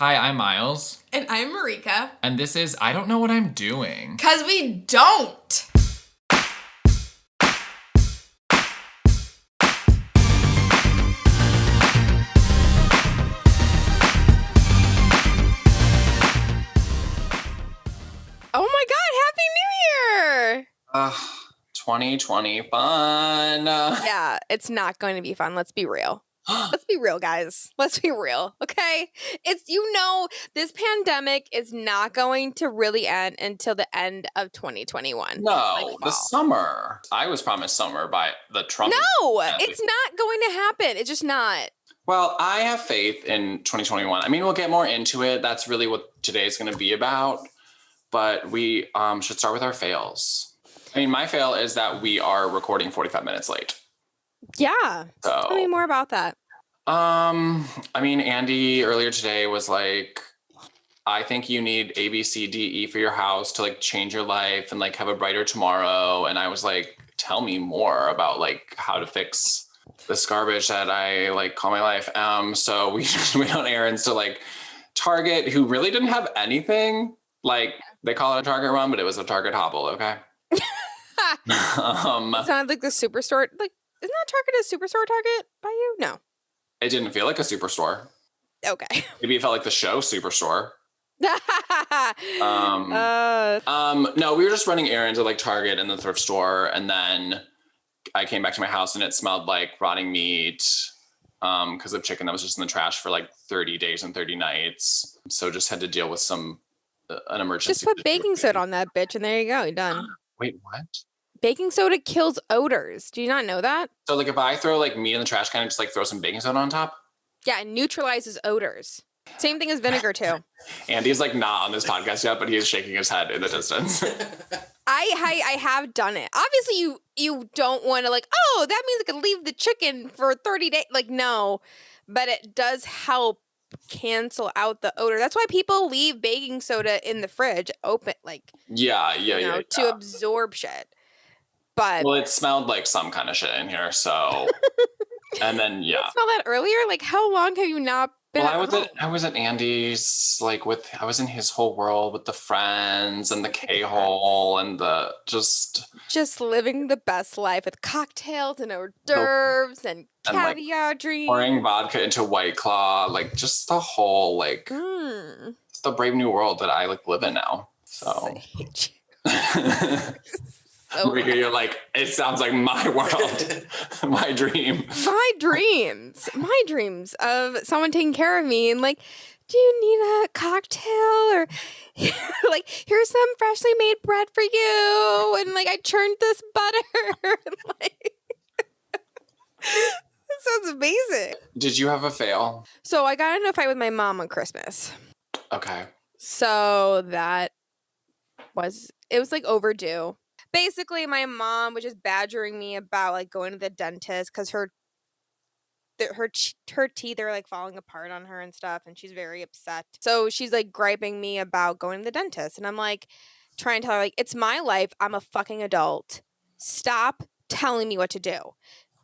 Hi, I'm Miles. And I'm Marika. And this is I Don't Know What I'm Doing. 'Cause we don't! Oh my god, Happy New Year! 2020 fun. Yeah, it's not going to be fun. Let's be real. Let's be real, guys. Let's be real, okay? This pandemic is not going to really end until the end of 2021. No, the summer. I was promised summer by the Trump. No, it's not going to happen. It's just not. Well, I have faith in 2021. I mean, we'll get more into it. That's really what today is going to be about. But we should start with our fails. I mean, my fail is that we are recording 45 minutes late. Yeah. So, tell me more about that. I mean, Andy earlier today was like, I think you need A, B, C, D, E for your house to like change your life and like have a brighter tomorrow. And I was like, tell me more about like how to fix this garbage that I like call my life. So we just went on errands to like Target, who really didn't have anything. Like they call it a Target run, but it was a Target hobble. Okay. It's not like the superstore. Like, isn't that Target a superstore Target by you? No. It didn't feel like a superstore. Okay. Maybe it felt like the show Superstore. No, we were just running errands at like Target and the thrift store, and then I came back to my house and it smelled like rotting meat because of chicken that was just in the trash for like 30 days and 30 nights. So just had to deal with an emergency. Just put baking soda on that bitch and there you go, you're done. Wait, what? Baking soda kills odors. Do you not know that? So like if I throw like meat in the trash can and just like throw some baking soda on top? Yeah, it neutralizes odors. Same thing as vinegar too. Andy's like not on this podcast yet, but he is shaking his head in the distance. I have done it. Obviously you don't want to like, oh, that means I could leave the chicken for 30 days. Like, no, but it does help cancel out the odor. That's why people leave baking soda in the fridge open, like, to absorb shit. But well, it smelled like some kind of shit in here, so and then you smelled that earlier? Like, how long have you not been? Well, I was at Andy's, like I was in his whole world with the friends and the K-hole and the just living the best life with cocktails and hors d'oeuvres and caviar like, dreams. Pouring vodka into White Claw, like just the whole like the brave new world that I like live in now. So. Marika, you're like, it sounds like my world, my dream. My dreams of someone taking care of me and like, do you need a cocktail or like, here's some freshly made bread for you and like I churned this butter and like that sounds amazing. Did you have a fail? So I got in a fight with my mom on Christmas. Okay. So it was like overdue. Basically, my mom was just badgering me about like going to the dentist because her teeth are like falling apart on her and stuff, and she's very upset. So she's like griping me about going to the dentist, and I'm like trying to tell her like it's my life. I'm a fucking adult. Stop telling me what to do.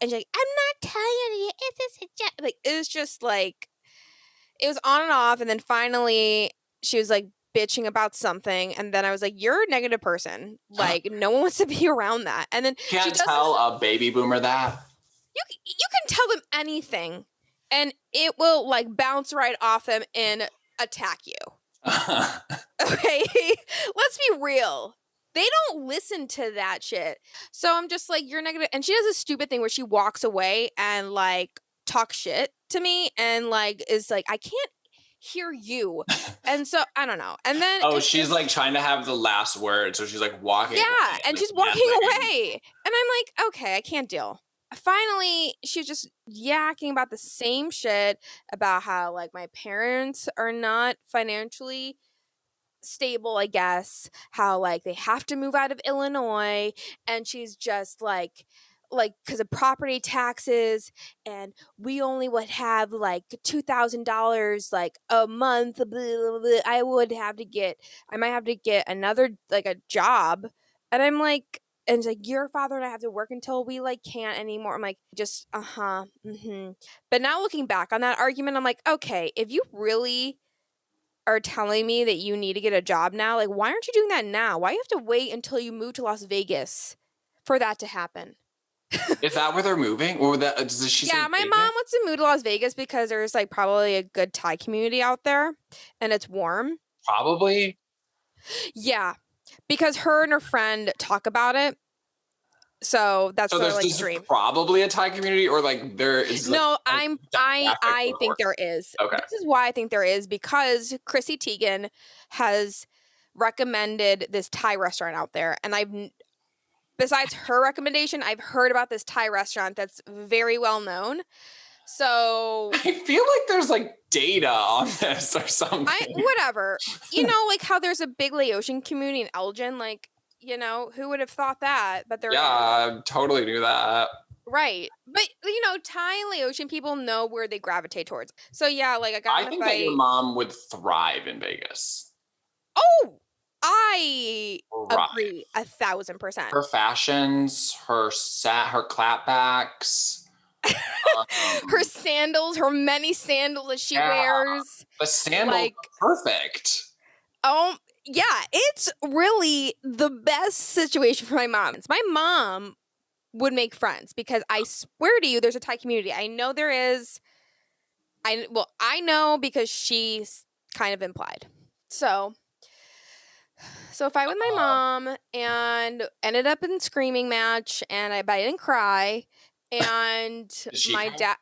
And she's like, I'm not telling you. It's a like it was just like it was on and off, and then finally she was like bitching about something, and then I was like, you're a negative person. Like, no one wants to be around that. And then can't tell a baby boomer that. You can tell them anything, and it will like bounce right off them and attack you. Okay? Let's be real. They don't listen to that shit. So I'm just like, you're negative. And she does a stupid thing where she walks away and like talks shit to me and like is like, I can't hear you. And so I don't know. And then she's like trying to have the last word, so she's like walking away, and she's walking away, and I'm like, okay, I can't deal. Finally she was just yakking about the same shit about how like my parents are not financially stable, I guess, how like they have to move out of Illinois, and she's just like because of property taxes, and we only would have like $2,000 like a month. Blah, blah, blah. I might have to get another like a job, and I'm like, and it's like your father and I have to work until we like can't anymore. I'm like, just But now looking back on that argument, I'm like, okay, if you really are telling me that you need to get a job now. Like, why aren't you doing that now? Why do you have to wait until you move to Las Vegas for that to happen? Is that where they're moving? Or does she say Yeah, my Vegas? mom wants to move to Las Vegas because there's like probably a good Thai community out there and it's warm. Probably. Yeah, because her and her friend talk about it. So that's So their there's like just dream. probably a Thai community, or like there is. No, like, I think there is. Okay. This is why I think there is, because Chrissy Teigen has recommended this Thai restaurant out there, and besides her recommendation, I've heard about this Thai restaurant that's very well known. So I feel like there's like data on this or something. whatever. You know, like how there's a big Laotian community in Elgin, like, you know, who would have thought that? But there is. I totally knew that. Right. But, you know, Thai and Laotian people know where they gravitate towards. So, yeah, like, I think that your mom would thrive in Vegas. Oh, I Right. agree 1,000%. Her fashions, her clapbacks. Her sandals, her many sandals that she wears. The sandals like, are perfect. Yeah, it's really the best situation for my mom. My mom would make friends because I swear to you, there's a Thai community. I know there is. I know because she's kind of implied. So a fight with my mom and ended up in screaming match, and I didn't cry. And my dad,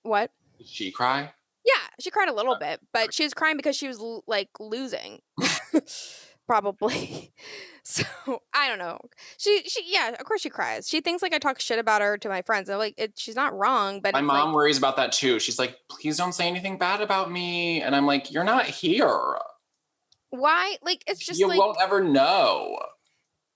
what? Did she cry? Yeah, she cried a little bit, but she was crying because she was like losing, probably. So I don't know. She yeah, of course she cries. She thinks like I talk shit about her to my friends. I'm like, she's not wrong, but my mom like, worries about that too. She's like, please don't say anything bad about me, and I'm like, you're not here. Why? Like, it's just you like, won't ever know.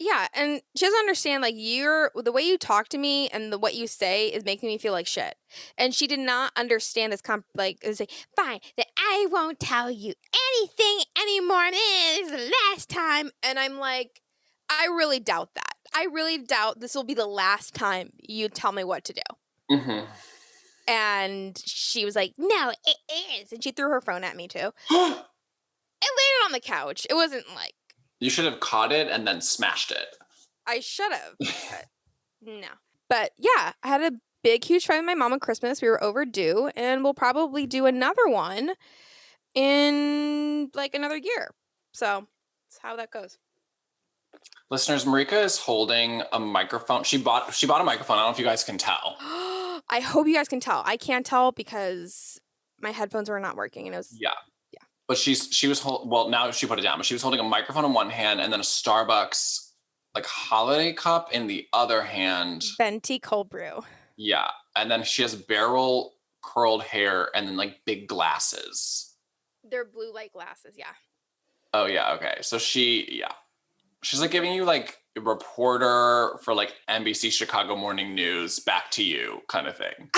Yeah, and she doesn't understand, like, the way you talk to me and what you say is making me feel like shit. And she did not understand this, it's like, fine, that I won't tell you anything anymore. This is the last time. And I'm like, I really doubt that. I really doubt this will be the last time you tell me what to do. Mm-hmm. And she was like, no, it is. And she threw her phone at me, too. It landed on the couch. It wasn't like, you should have caught it and then smashed it. I should have. But no. But yeah, I had a big, huge fight with my mom on Christmas. We were overdue, and we'll probably do another one in like another year. So that's how that goes. Listeners, Marika is holding a microphone. She bought a microphone. I don't know if you guys can tell. I hope you guys can tell. I can't tell because my headphones were not working, and it was Yeah. But now she put it down, but she was holding a microphone in one hand and then a Starbucks like holiday cup in the other hand. venti cold brew. Yeah. And then she has barrel curled hair and then like big glasses. They're blue light glasses, yeah. Oh yeah, okay. So she's like giving you like a reporter for like NBC Chicago Morning News, back to you kind of thing.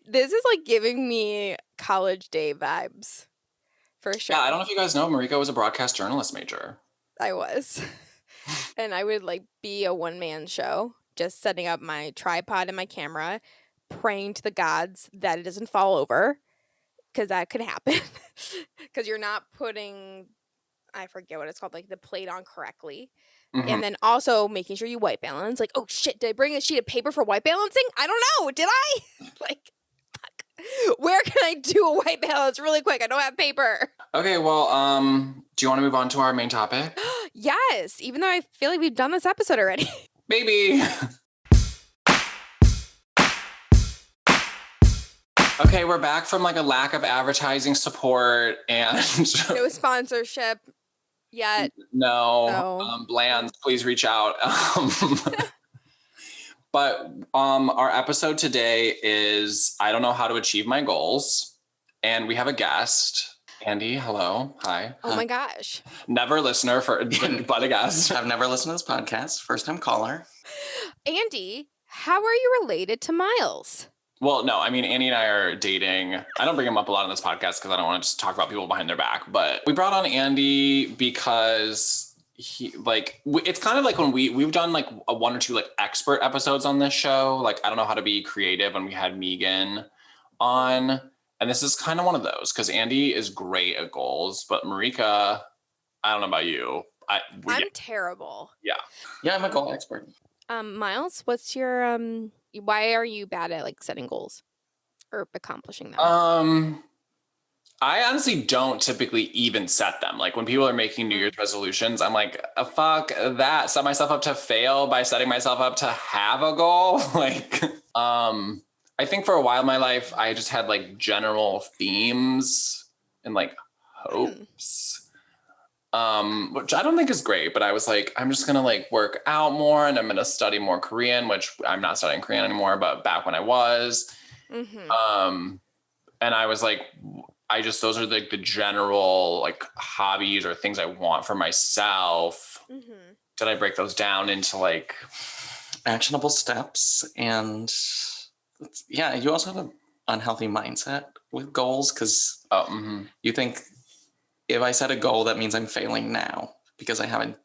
This is like giving me college day vibes. For sure. Yeah, I don't know if you guys know, Marika was a broadcast journalist major. I was. And I would like be a one-man show, just setting up my tripod and my camera, praying to the gods that it doesn't fall over, because that could happen. Because you're not putting, I forget what it's called, like the plate on correctly. Mm-hmm. And then also making sure you white balance. Like, oh shit, did I bring a sheet of paper for white balancing? I don't know. Did I? Like, where can I do a white balance really quick? I don't have paper. Okay, well, do you want to move on to our main topic? Yes, even though I feel like we've done this episode already. Maybe. Okay, we're back from like a lack of advertising support and no sponsorship yet. No. Blands, please reach out. But our episode today is I don't know how to achieve my goals. And we have a guest. Andy, hello. Hi. Oh my gosh. Never a listener but a guest. I've never listened to this podcast. First time caller. Andy, how are you related to Miles? Well, no, I mean, Andy and I are dating. I don't bring him up a lot on this podcast because I don't want to just talk about people behind their back. But we brought on Andy because it's kind of like when we've done like one or two like expert episodes on this show. Like, I don't know how to be creative when we had Megan on. And this is kind of one of those because Andy is great at goals, but Marika, I don't know about you. I'm terrible. Yeah, I'm a goal expert. Miles, what's your why are you bad at like setting goals or accomplishing them? I honestly don't typically even set them. Like when people are making New Year's resolutions, I'm like, fuck that. Set myself up to fail by setting myself up to have a goal. Like, I think for a while in my life, I just had like general themes and like hopes. Which I don't think is great, but I was like, I'm just gonna like work out more and I'm gonna study more Korean, which I'm not studying Korean anymore, but back when I was. Mm-hmm. And I was like, those are like the general like hobbies or things I want for myself. Mm-hmm. Did I break those down into like Actionable steps. And yeah, you also have an unhealthy mindset with goals because you think if I set a goal, that means I'm failing now because I haven't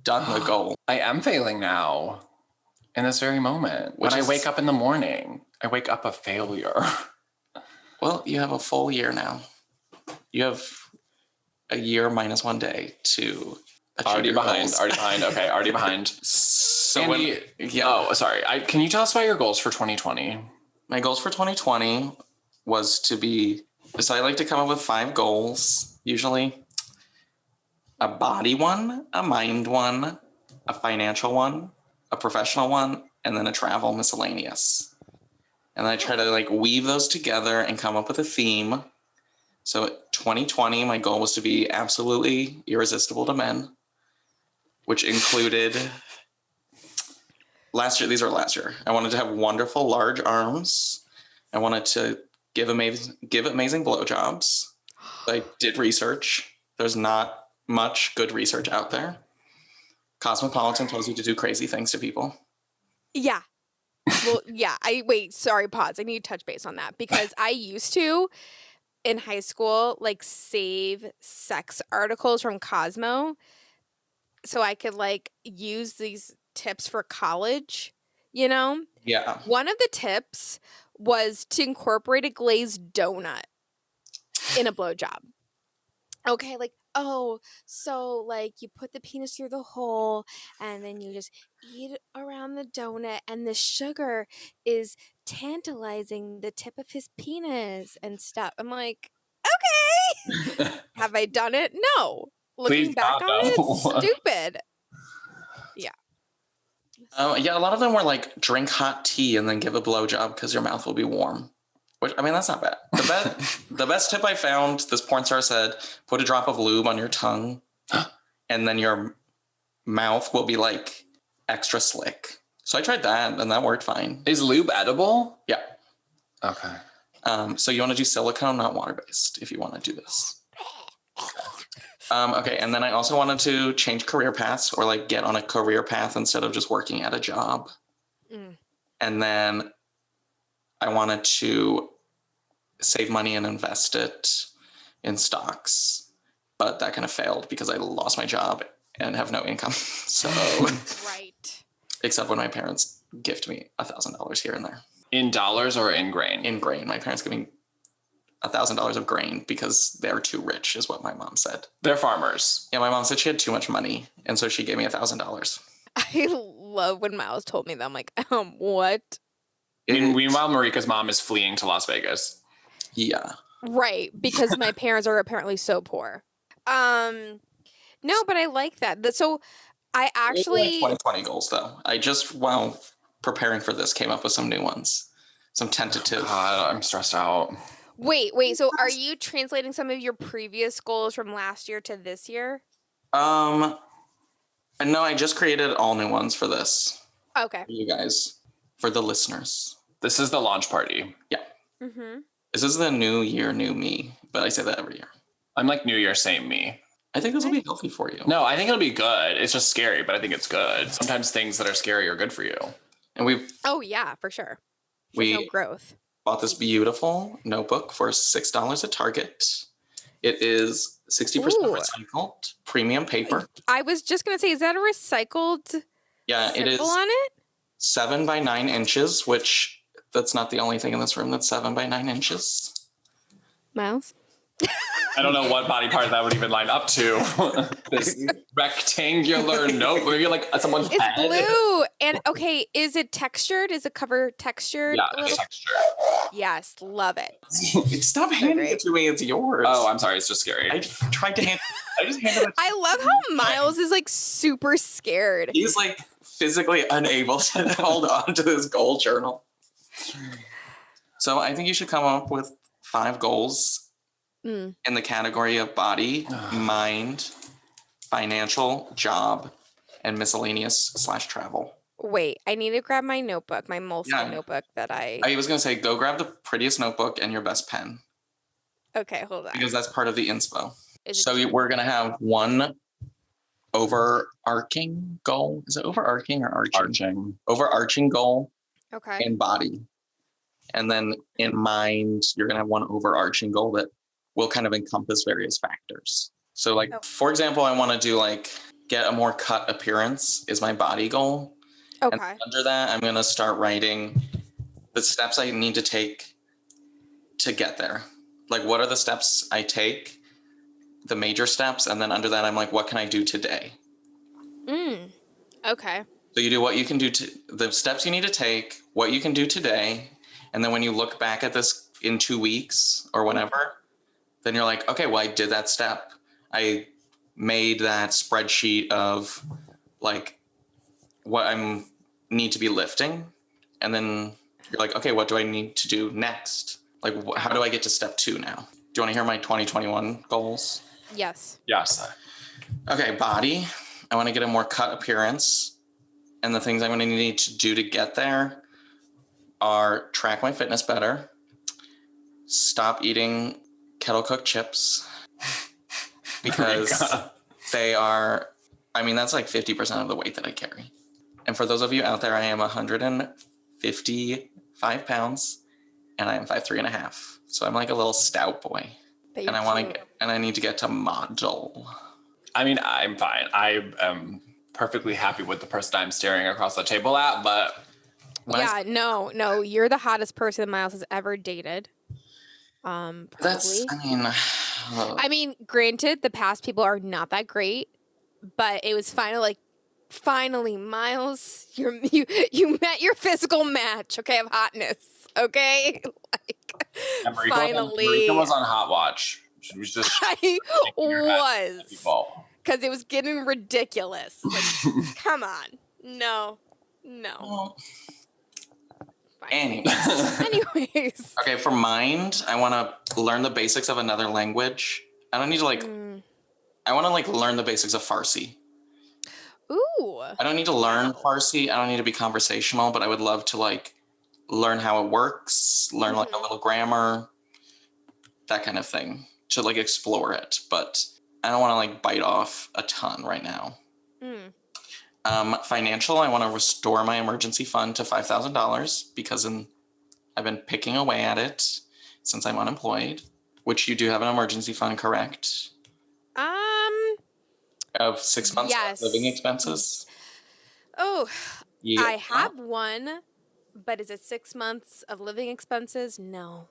done the goal. I am failing now in this very moment. When I wake up in the morning, I wake up a failure. Well, you have a full year now. You have a year minus 1 day to achieve Already your behind. goals. Already behind. Okay, already behind. So Andy, oh, sorry. Can you tell us about your goals for 2020? my goals for 2020 was to be, so I like to come up with 5 goals, usually a body one, a mind one, a financial one, a professional one, and then a travel miscellaneous. And I try to like weave those together and come up with a theme. So 2020, my goal was to be absolutely irresistible to men, which included these are last year. I wanted to have wonderful large arms. I wanted to give amazing blowjobs. I did research. There's not much good research out there. Cosmopolitan tells you to do crazy things to people. Yeah. Well, yeah. Sorry, pause. I need to touch base on that because I used to in high school like save sex articles from Cosmo so I could like use these tips for college, you know? Yeah. One of the tips was to incorporate a glazed donut in a blowjob. Okay, like, oh, so like you put the penis through the hole and then you just eat around the donut and the sugar is tantalizing the tip of his penis and stuff. I'm like, okay. Have I done it? No. Looking Please back God, on it, no. it's stupid. Yeah, a lot of them were like drink hot tea and then give a blowjob because your mouth will be warm. Which, I mean, that's not bad. The best tip I found, this porn star said, put a drop of lube on your tongue and then your mouth will be like extra slick. So I tried that and that worked fine. Is lube edible? Yeah. Okay. So you want to do silicone, not water-based, if you want to do this. Okay, and then I also wanted to change career paths or like get on a career path instead of just working at a job. And then I wanted to save money and invest it in stocks, but that kind of failed because I lost my job and have no income. So, Right. except when my parents gift me $1,000 here and there. In dollars or in grain? In grain. My parents give me $1,000 of grain because they're too rich, is what my mom said. They're farmers. Yeah, my mom said she had too much money, and so she gave me $1,000. I love when Miles told me that. I'm like, what? Meanwhile, Marika's mom is fleeing to Las Vegas. Yeah. Right, because my parents are apparently so poor. No, but I like that. So I actually 2020 goals though. I just while preparing for this came up with some new ones. Some tentative. God, I'm stressed out. Wait. So are you translating some of your previous goals from last year to this year? No, I just created all new ones for this. Okay. For you guys, for the listeners. This is the launch party. Yeah. Mm-hmm. This is the new year, new me, but I say that every year. I'm like New Year, same me. I think this will be healthy for you. No, I think it'll be good. It's just scary, but I think it's good. Sometimes things that are scary are good for you. And Oh yeah, for sure. we No growth. bought this beautiful notebook for $6 at Target. It is 60% Ooh. recycled, premium paper. I was just gonna say, is that a recycled Yeah, it is symbol on it? 7 by 9 inches, which that's not the only thing in this room that's 7 by 9 inches. Miles? I don't know what body part that would even line up to. This rectangular note, maybe like someone's It's head. blue. And okay, is it textured? Is the cover textured? Yeah, a it's little? texture. Yes, love it. Stop handing it to me. It's yours. Oh, I'm sorry. It's just scary. I tried to hand. I just handed it. I love how Miles is like super scared. He's like physically unable to hold on to this goal journal. So I think you should come up with 5 goals in the category of body, mind, financial, job, and miscellaneous/travel. Wait, I need to grab my notebook, my Moleskine Yeah. notebook that I was going to say, go grab the prettiest notebook and your best pen, Okay, hold on. because that's part of the inspo. Is it So we're going to have one overarching goal. Is it overarching or arching? Arching. Overarching goal okay. in body. And then in mind, you're going to have one overarching goal that will kind of encompass various factors. So like, for example, I want to do like get a more cut appearance is my body goal. Okay. And under that, I'm going to start writing the steps I need to take to get there. Like, what are the steps I take, the major steps? And then under that, I'm like, what can I do today? Okay. So you do what you can do to the steps you need to take, what you can do today. And then when you look back at this in 2 weeks or whenever, then you're like, okay, well, I did that step. I made that spreadsheet of like what I need to be lifting. And then you're like, okay, what do I need to do next? Like, how do I get to step 2 now? Do you want to hear my 2021 goals? Yes. Yes. Okay, body. I want to get a more cut appearance. And the things I'm going to need to do to get there are track my fitness better, stop eating kettle cooked chips, because they are, I mean, that's like 50% of the weight that I carry. And for those of you out there, I am 155 pounds and I am 5'3.5". So I'm like a little stout boy. And I want to get, and I need to get to model. I mean, I'm fine. I am perfectly happy with the person I'm staring across the table at, but Yeah, no, you're the hottest person Miles has ever dated. Probably. That's, I mean, granted, the past people are not that great, but it was finally, Miles, you met your physical match, okay, of hotness, okay? Finally. Marika was on Hot Watch. She was just I was. people. Because it was getting ridiculous. Like, come on. No. Fine. Anyways. Okay, for mind, I want to learn the basics of another language. I don't need to I want to learn the basics of Farsi. Ooh. I don't need to learn Farsi. I don't need to be conversational, but I would love to learn how it works, learn a little grammar, that kind of thing, to explore it. But I don't want to bite off a ton right now. Financial, I want to restore my emergency fund to $5,000 because I've been picking away at it since I'm unemployed, which you do have an emergency fund, correct? Of 6 months of living expenses? Oh, Yeah. I have one, but is it 6 months of living expenses? No.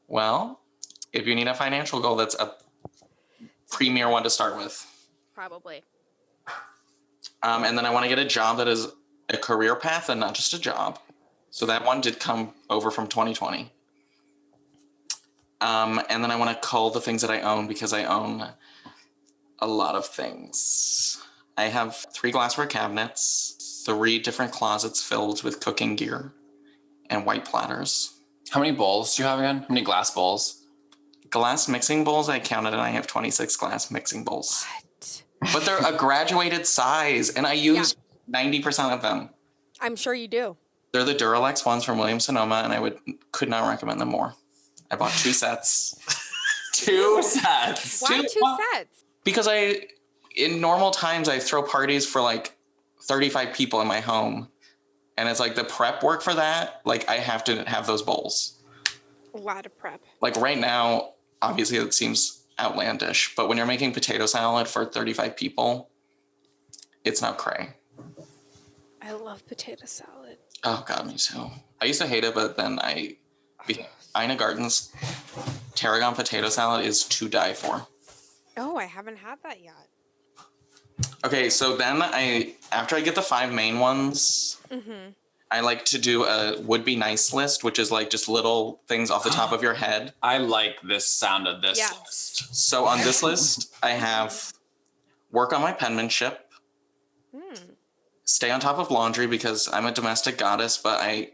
Well, if you need a financial goal, that's a premier one to start with. Probably. And then I want to get a job that is a career path and not just a job. So that one did come over from 2020. And then I want to cull the things that I own because I own a lot of things. I have 3 glassware cabinets, 3 different closets filled with cooking gear and white platters. How many bowls do you have again? How many glass bowls? Glass mixing bowls, I counted and I have 26 glass mixing bowls. What? But they're a graduated size and I use 90% of them. I'm sure you do. They're the Duralex ones from Williams-Sonoma and I could not recommend them more. I bought 2 sets. 2 sets. Why 2 sets? Because in normal times, I throw parties for 35 people in my home. And it's the prep work for that, I have to have those bowls. A lot of prep. Right now, obviously it seems outlandish, but when you're making potato salad for 35 people, it's not cray. I love potato salad. Oh God, me too. I used to hate it, but then I Ina Garten's tarragon potato salad is to die for. Oh, I haven't had that yet. Okay, so then after I get the 5 main ones, I like to do a would be nice list, which is like just little things off the top of your head. I like this sound of this Yeah. list. So on this list, I have work on my penmanship, stay on top of laundry because I'm a domestic goddess, but I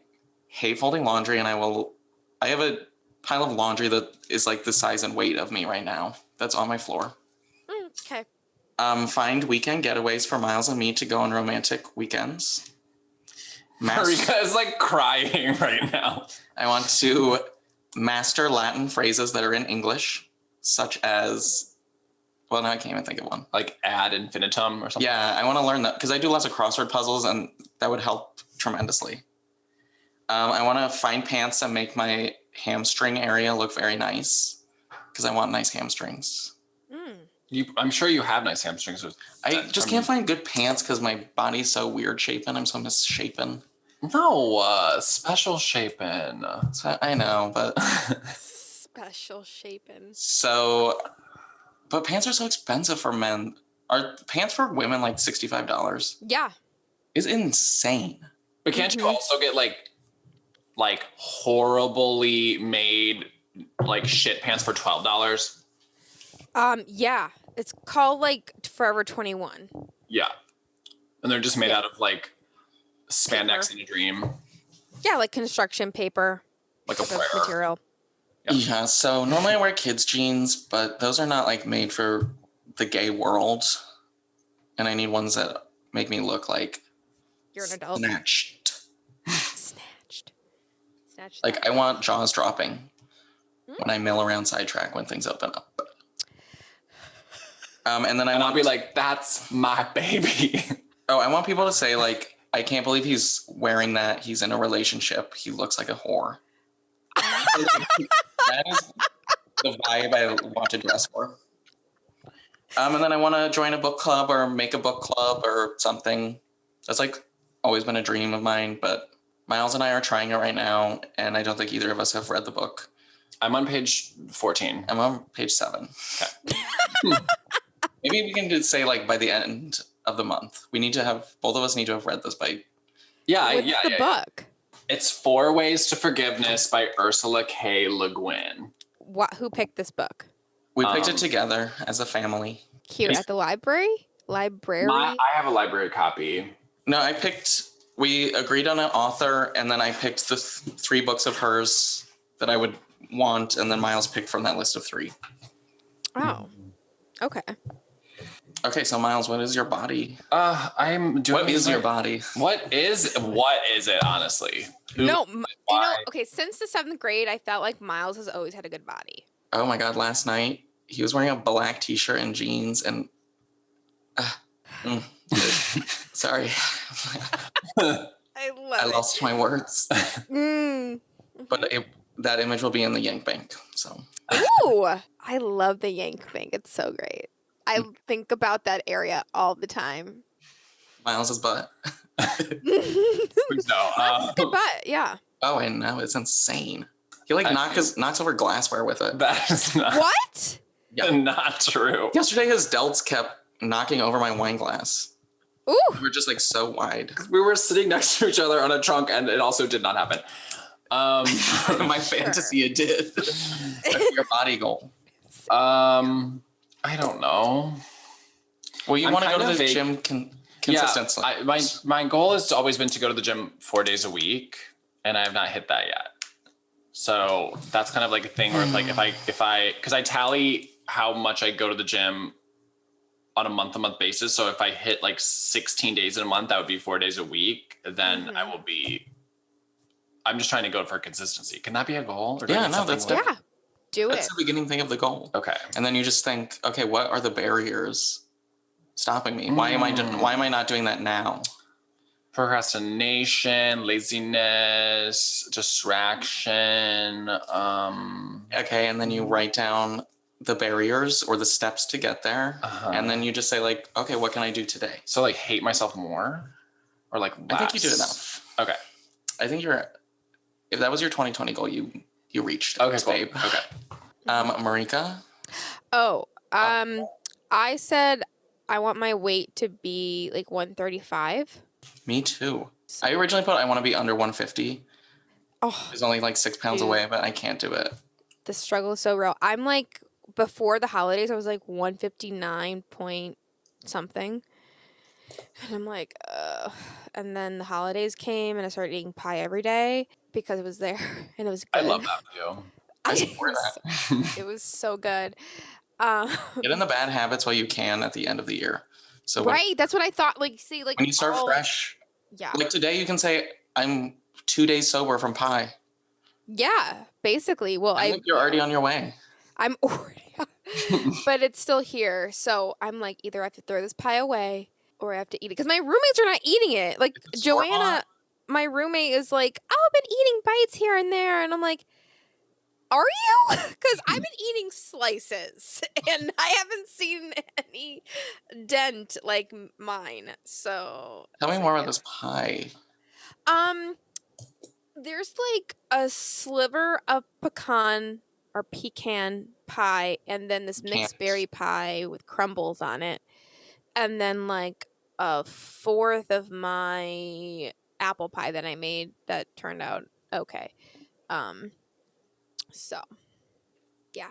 hate folding laundry, and I have a pile of laundry that is like the size and weight of me right now. That's on my floor. Okay. Find weekend getaways for Miles and me to go on romantic weekends. Marika is like crying right now. I want to master Latin phrases that are in English, such as, well, now I can't even think of one. Like ad infinitum or something. Yeah, I want to learn that because I do lots of crossword puzzles, and that would help tremendously. I want to find pants that make my hamstring area look very nice because I want nice hamstrings. I'm sure you have nice hamstrings. I just can't find good pants because my body's so weird shapen. I'm so misshapen. No, special shapen. So I know, but Special shapen. so, but pants are so expensive for men. Are pants for women like $65? Yeah. It's insane. But can't you also get like horribly made like shit pants for $12? Yeah. It's called like Forever 21. Yeah. And they're just made out of like spandex in a dream. Yeah, like construction paper. Like a type of prayer. material. Yeah, so normally I wear kids' jeans, but those are not like made for the gay world. And I need ones that make me look like You're an adult. snatched. Snatched. Like I want jaws dropping when I mill around sidetrack when things open up. And then I And want I'll be like, that's my baby. I want people to say like, I can't believe he's wearing that. He's in a relationship. He looks like a whore. That is the vibe I want to dress for. And then I want to join a book club or make a book club or something. That's like always been a dream of mine, but Miles and I are trying it right now, and I don't think either of us have read the book. I'm on page 14. I'm on page 7. Okay. Maybe we can just say like by the end of the month. Both of us need to have read this by. What's the book? It's 4 Ways to Forgiveness by Ursula K. Le Guin. Who picked this book? We picked it together as a family. Cute. At the library? I have a library copy. No, we agreed on an author, and then I picked the 3 books of hers that I would want, and then Miles picked from that list of 3. Oh. Okay. Okay, so Miles, what is your body? I'm doing. What is your body? What is it? Honestly, Okay. Since the 7th grade, I felt like Miles has always had a good body. Oh my God! Last night he was wearing a black T-shirt and jeans, and sorry, I lost my words. But that image will be in the Yank Bank. So. Ooh, I love the Yank Bank. It's so great. I think about that area all the time. Miles's butt. No. Good butt, yeah. Oh, I know. It's insane. He knocks over glassware with it. That is not, What? not true. Yesterday, his delts kept knocking over my wine glass. Ooh. We were just like so wide. We were sitting next to each other on a trunk, and it also did not happen. My fantasy, it did. That's your body goal. I don't know. Well, you I'm want to go kind to of the vague. gym consistently. Yeah, my goal has always been to go to the gym 4 days a week, and I have not hit that yet. So that's kind of like a thing where because I tally how much I go to the gym on a month-to-month basis. So if I hit like 16 days in a month, that would be 4 days a week. Then I will be. I'm just trying to go for consistency. Can that be a goal? Or do I Yeah, need no, something that's like- Yeah. Do That's it. the beginning thing of the goal. Okay. And then you just think, okay, what are the barriers stopping me? Why am I not doing that now? Procrastination, laziness, distraction. Okay, and then you write down the barriers or the steps to get there, and then you just say like, okay, what can I do today? So like hate myself more, or like less? I think you did enough. Okay. I think if that was your 2020 goal, you You reached. Okay, it, cool. babe. Okay. Marika? Oh, I said I want my weight to be like 135. Me too. I originally put I want to be under 150. Oh, It's only like 6 pounds Dude. away, but I can't do it. the struggle is so real. I'm like, before the holidays, I was like 159 point something. And I'm like, ugh. And then the holidays came and I started eating pie every day because it was there and it was good. I love that too. I support that. It was so good. Get in the bad habits while you can at the end of the year. So when, Right, that's what I thought. Like, see, like when you start all- fresh, Yeah, like today you can say, I'm 2 days sober from pie. yeah, basically. Well, I think you're already on your way. I'm already, but it's still here. So I'm like, either I have to throw this pie away or I have to eat it because my roommates are not eating it. Like It's Joanna, store-bought. my roommate, is like, oh, I've been eating bites here and there, and I'm like, are you? Because I've been eating slices and I haven't seen any dent like mine. So Tell me so, more yeah. about this pie. There's like a sliver of pecan pie, and then this mixed Pecans. berry pie with crumbles on it, and then like a fourth of my apple pie that I made that turned out okay. So yeah,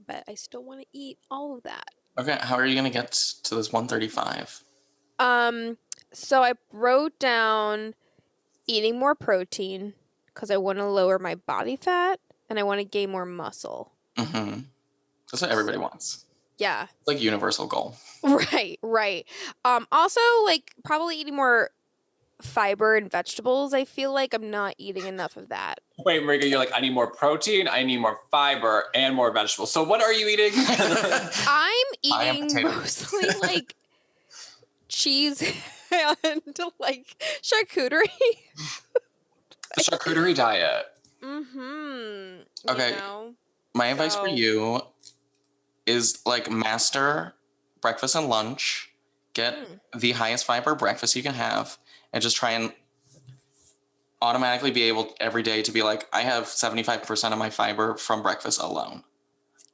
but I still want to eat all of that. Okay, how are you going to get to this 135? So I wrote down eating more protein because I want to lower my body fat and I want to gain more muscle. Mm-hmm. That's what everybody wants. Yeah. It's like universal goal. Right. Also, like, probably eating more fiber and vegetables. I feel like I'm not eating enough of that. Wait, Marika, you're like, I need more protein, I need more fiber, and more vegetables. So what are you eating? I'm I am eating potato. mostly like cheese and like charcuterie. The charcuterie diet. Mm-hmm. Okay. You know? My advice for So- you is like master breakfast and lunch. Get the highest fiber breakfast you can have and just try and automatically be able every day to be like, I have 75% of my fiber from breakfast alone.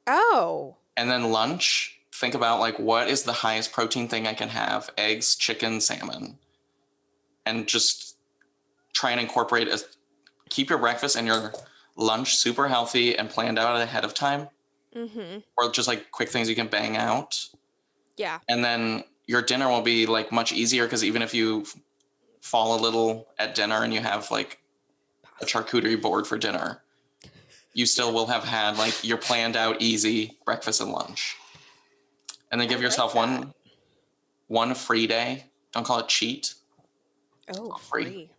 Oh. And then lunch, think about like, what is the highest protein thing I can have? Eggs, chicken, salmon. And just try and incorporate keep your breakfast and your lunch super healthy and planned out ahead of time. Mm-hmm. Or just like quick things you can bang out. Yeah. And then your dinner will be like much easier because even if you fall a little at dinner and you have like a charcuterie board for dinner, you still will have had like your planned out easy breakfast and lunch. And then give I yourself like one free day. Don't call it cheat. Oh, Free. free.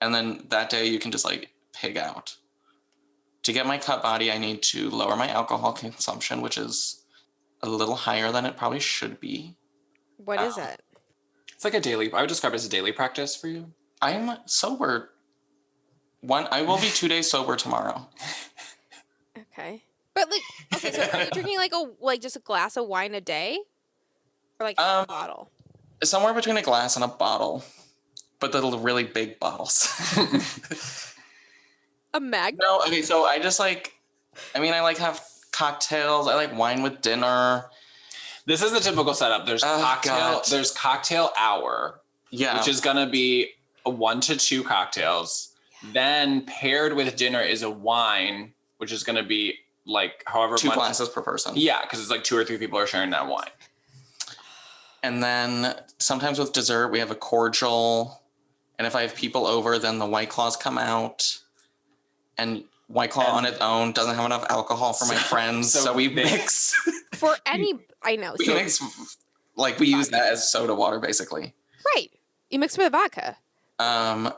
And then that day you can just like pig out. To get my cut body, I need to lower my alcohol consumption, which is a little higher than it probably should be. What is it? It's like I would describe it as a daily practice for you. I'm sober. I will be 2 days sober tomorrow. Okay. But like, okay, so are you drinking like just a glass of wine a day? Or like a bottle? Somewhere between a glass and a bottle, but the really big bottles. A Magnum? No, okay, so I just like, I like have cocktails. I like wine with dinner. This is the typical setup. There's God. There's cocktail hour, Yeah. which is gonna be 1 to 2 cocktails. Then paired with dinner is a wine, which is gonna be like however 2 much. glasses per person. Yeah, because it's like 2 or 3 people are sharing that wine. And then sometimes with dessert, we have a cordial. And if I have people over, then the White Claws come out. And White Claw on its own doesn't have enough alcohol for my friends. So we mix. For any, I know. We So, mix, like we use that as soda water, basically. right. You mix it with vodka. Yeah.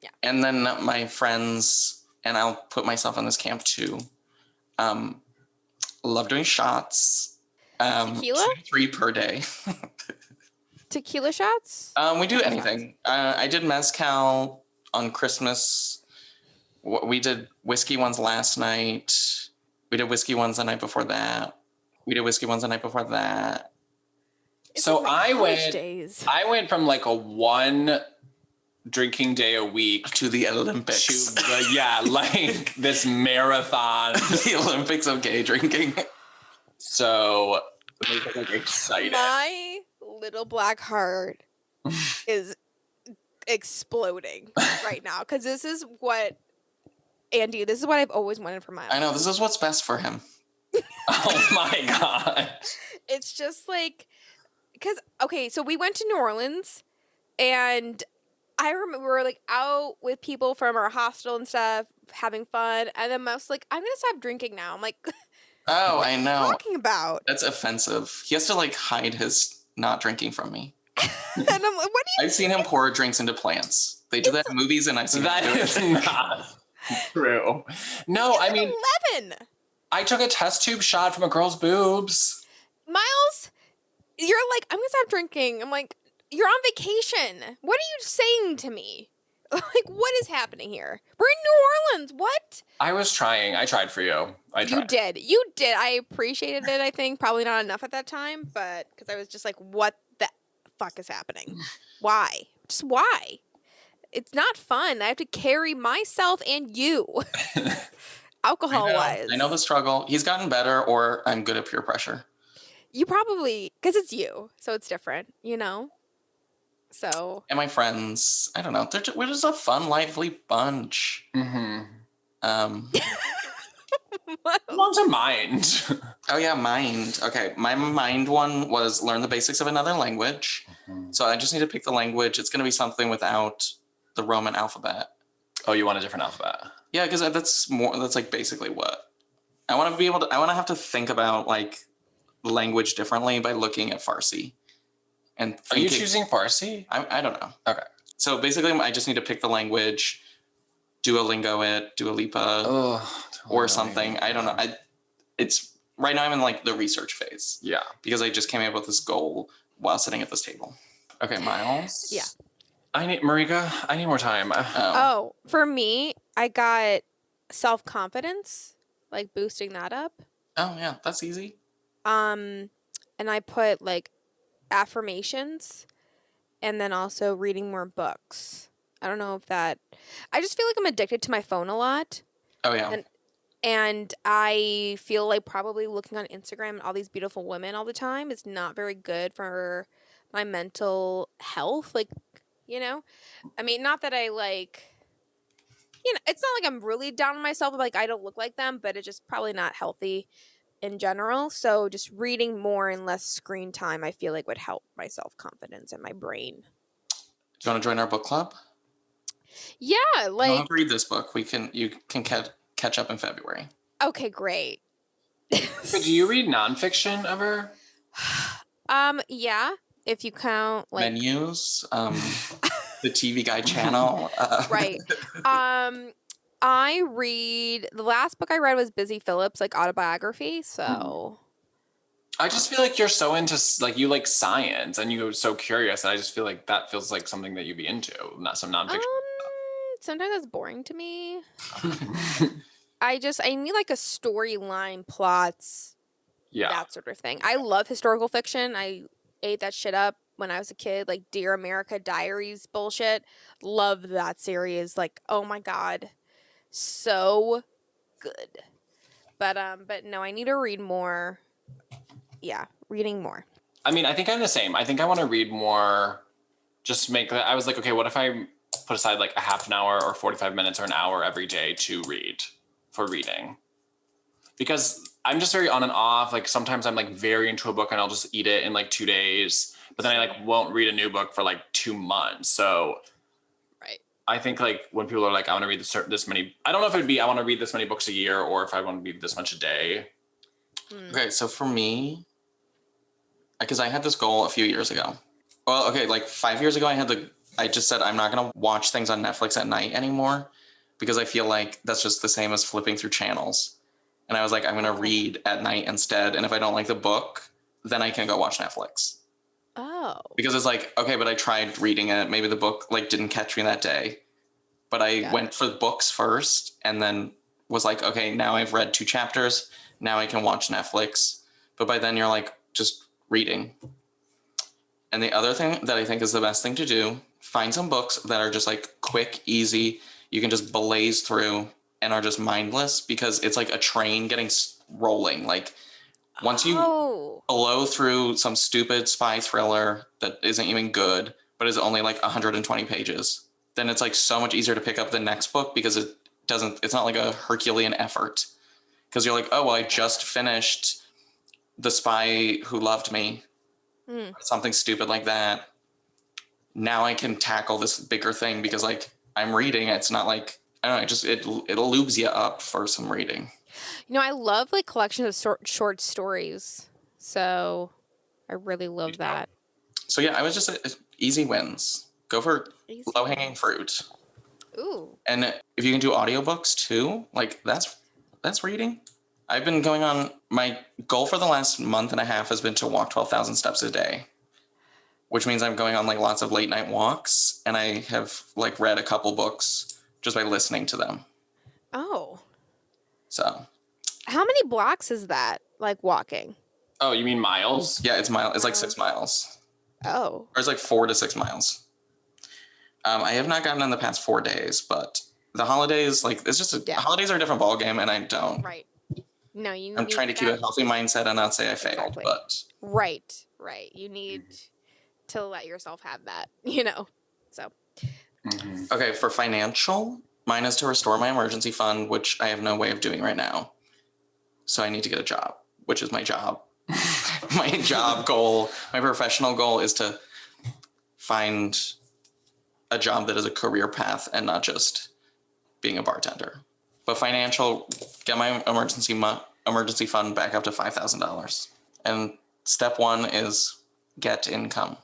Yeah. And then my friends, and I'll put myself in this camp too, love doing shots. Tequila? 3 per day. Tequila shots? We do anything. I did mezcal on Christmas. We did whiskey ones last night. We did whiskey ones the night before that. We did whiskey ones the night before that. It's So like my I college went- days. I went from like a 1 drinking day a week To the Olympics. like this marathon. The Olympics of gay drinking. So like excited. My little black heart is exploding right now because this is what I've always wanted for my life. I know, this is what's best for him. Oh my god. It's just like, because, okay, so we went to New Orleans and I remember we were like out with people from our hostel and stuff, having fun. And then Mouse like, I'm going to stop drinking now. I'm like, Oh, I know. what are you talking about? That's offensive. He has to like hide his not drinking from me. And I'm like, what do you I've seen him pour drinks into plants. They do that in movies, and I've seen That him do is it. not true. No, I mean, 11? I took a test tube shot from a girl's boobs. Miles, you're like, I'm going to stop drinking. I'm like, you're on vacation. What are you saying to me? Like, what is happening here? We're in New Orleans. What? I was trying. I tried for you. I tried. You did. I appreciated it, I think. Probably not enough at that time, but because I was just like, what the fuck is happening? Why? Just why? It's not fun. I have to carry myself and you. Alcohol-wise. I know the struggle. He's gotten better, or I'm good at peer pressure. You probably, because it's you, so it's different, you know? So. And my friends, I don't know. We're just a fun, lively bunch. Mm-hmm. What? to mind. Oh yeah, mind. Okay, my mind one was learn the basics of another language. So I just need to pick the language. It's going to be something without the Roman alphabet. Oh, you want a different alphabet? Yeah, because that's like basically what I want to be able to. I want to have to think about like language differently by looking at Farsi. And Are you choosing Farsi? I don't know. Okay. So basically, I just need to pick the language, Duolingo it, Dua Lipa, or something. I don't know. It's right now. I'm in like the research phase. Yeah. Because I just came up with this goal while sitting at this table. Okay, Miles. Yeah. Marika, I need more time. Oh, for me, I got self-confidence, like boosting that up. Oh yeah, that's easy. And I put like affirmations and then also reading more books. I don't know if that, I just feel like I'm addicted to my phone a lot. Oh yeah. And I feel like probably looking on Instagram and all these beautiful women all the time is not very good for my mental health. Like, you know, I mean, not that I like, you know, it's not like I'm really down on myself. Like I don't look like them, but it's just probably not healthy in general. So just reading more and less screen time, I feel like would help my self-confidence and my brain. Do you want to join our book club? Yeah, like I'll read this book. You can catch up in February. Okay, great. So do you read nonfiction ever? Yeah, if you count like Menus, the TV Guide channel. Right. I read, the last book I read was Busy Phillips, like autobiography. So I just feel like you're so into like you like science and you're so curious, and I just feel like that feels like something that you'd be into, not some nonfiction. sometimes that's boring to me. I need like a storyline, plots, Yeah. that sort of thing. I love historical fiction. I ate that shit up when I was a kid, like Dear America Diaries bullshit. Love that series. Like, oh my God. So good. But no, I need to read more. Yeah, reading more. I mean, I think I'm the same. I think I want to read more. Just make that. I was like, okay, what if I put aside like a half an hour or 45 minutes or an hour every day to read for reading? Because I'm just very on and off. Like sometimes I'm like very into a book and I'll just eat it in like 2 days, but then I like won't read a new book for like 2 months. So Right. I think like when people are like, I want to read this many, I don't know if it would be, I want to read this many books a year or if I want to read this much a day. Okay, so for me, because I had this goal a few years ago. Well, okay, like 5 years ago, I just said I'm not going to watch things on Netflix at night anymore because I feel like that's just the same as flipping through channels. And I was like, I'm going to read at night instead. And if I don't like the book, then I can go watch Netflix. Oh. Because it's like, okay, but I tried reading it. Maybe the book like didn't catch me that day. But I went for the books first and then was like, okay, now I've read 2 chapters. Now I can watch Netflix. But by then you're like just reading. And the other thing that I think is the best thing to do find some books that are just like quick, easy. You can just blaze through and are just mindless because it's like a train getting rolling. Like once you blow through some stupid spy thriller that isn't even good, but is only like 120 pages, then it's like so much easier to pick up the next book because it's not like a Herculean effort. Because you're like, oh, well, I just finished The Spy Who Loved Me, something stupid like that. Now I can tackle this bigger thing because like I'm reading. It's not like, I don't know, it lubes you up for some reading. I love like collections of short stories. So I really love that. So yeah, I was just easy wins. Go for low hanging fruit. Ooh. And if you can do audiobooks too, like that's reading. I've been going on, my goal for the last month and a half has been to walk 12,000 steps a day, which means I'm going on like lots of late night walks, and I have like read a couple books just by listening to them. Oh. So. How many blocks is that, like walking? Oh, you mean miles? Yeah, it's like 6 miles. Oh. Or it's like 4 to 6 miles. I have not gotten in the past 4 days, but the holidays, like it's just holidays are a different ballgame, and I don't. Right. No, I'm trying to keep a healthy mindset and not say I failed, but. Right. You need to let yourself have that, So. Mm-hmm. Okay, for financial, mine is to restore my emergency fund, which I have no way of doing right now. So I need to get a job, which is my job. My job goal, my professional goal is to find a job that is a career path and not just being a bartender. But financial, get my emergency fund back up to $5,000. And step 1 is get income.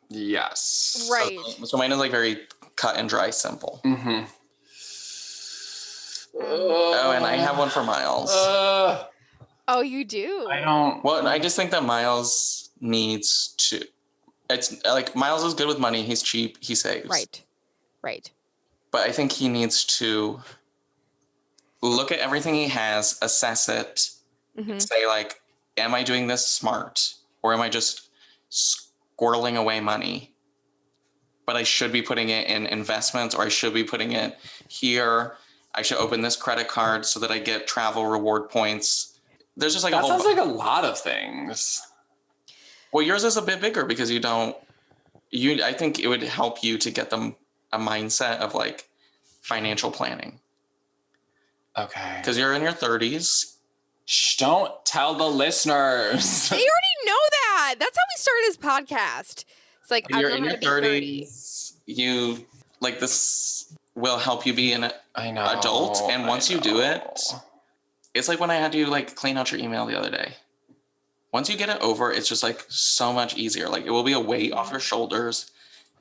Yes. Right. So mine is like very cut and dry, simple. Mm-hmm. Oh, and I have one for Miles. Oh, you do? I don't. Well, I just think that Miles needs to. It's like Miles is good with money. He's cheap. He saves. Right. But I think he needs to look at everything he has, assess it, and say like, am I doing this smart? Or am I just squirreling away money? But I should be putting it in investments, or I should be putting it here. I should open this credit card so that I get travel reward points. There's just like that sounds like a lot of things. Well, yours is a bit bigger because you don't. I think it would help you to get them a mindset of like financial planning. Okay. Because you're in your 30s. Shh! Don't tell the listeners. They already know that. That's how we started this podcast. It's like When you're I in don't your know how to be 30s. You like this will help you be an adult, and once you do it, it's like when I had to like clean out your email the other day. Once you get it over, it's just like so much easier. Like it will be a weight off your shoulders.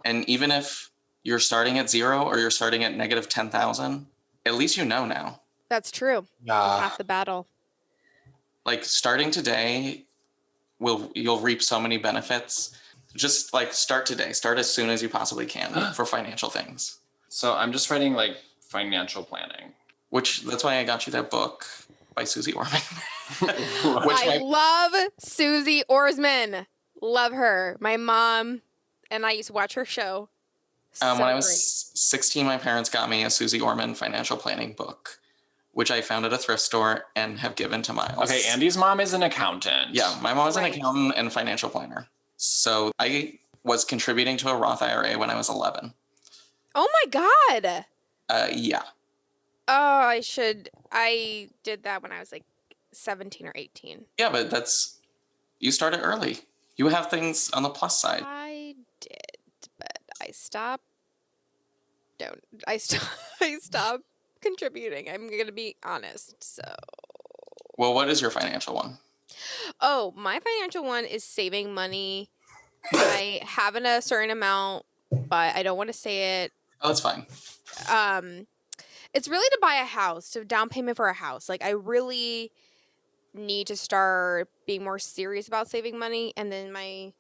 And even if you're starting at 0 or you're starting at negative 10,000, at least you know now. That's true. Yeah. Half the battle. Like starting today, you'll reap so many benefits. Just like start today. Start as soon as you possibly can for financial things. So I'm just writing like financial planning. That's why I got you that book by Susie Orman. I love Susie Orsman. Love her. My mom and I used to watch her show. When I was 16, my parents got me a Susie Orman financial planning book, which I found at a thrift store and have given to Miles. Okay, Andy's mom is an accountant. Yeah, my mom is an accountant and financial planner. So I was contributing to a Roth IRA when I was 11. Oh my God. Yeah. Oh, I did that when I was like 17 or 18. Yeah, but you started early. You have things on the plus side. I did, but I stopped. I stopped contributing. I'm going to be honest. So. Well, what is your financial one? Oh, my financial one is saving money. I have a certain amount, but I don't want to say it. Oh, that's fine. It's really to buy a house, to down payment for a house. Like I really need to start being more serious about saving money. And then I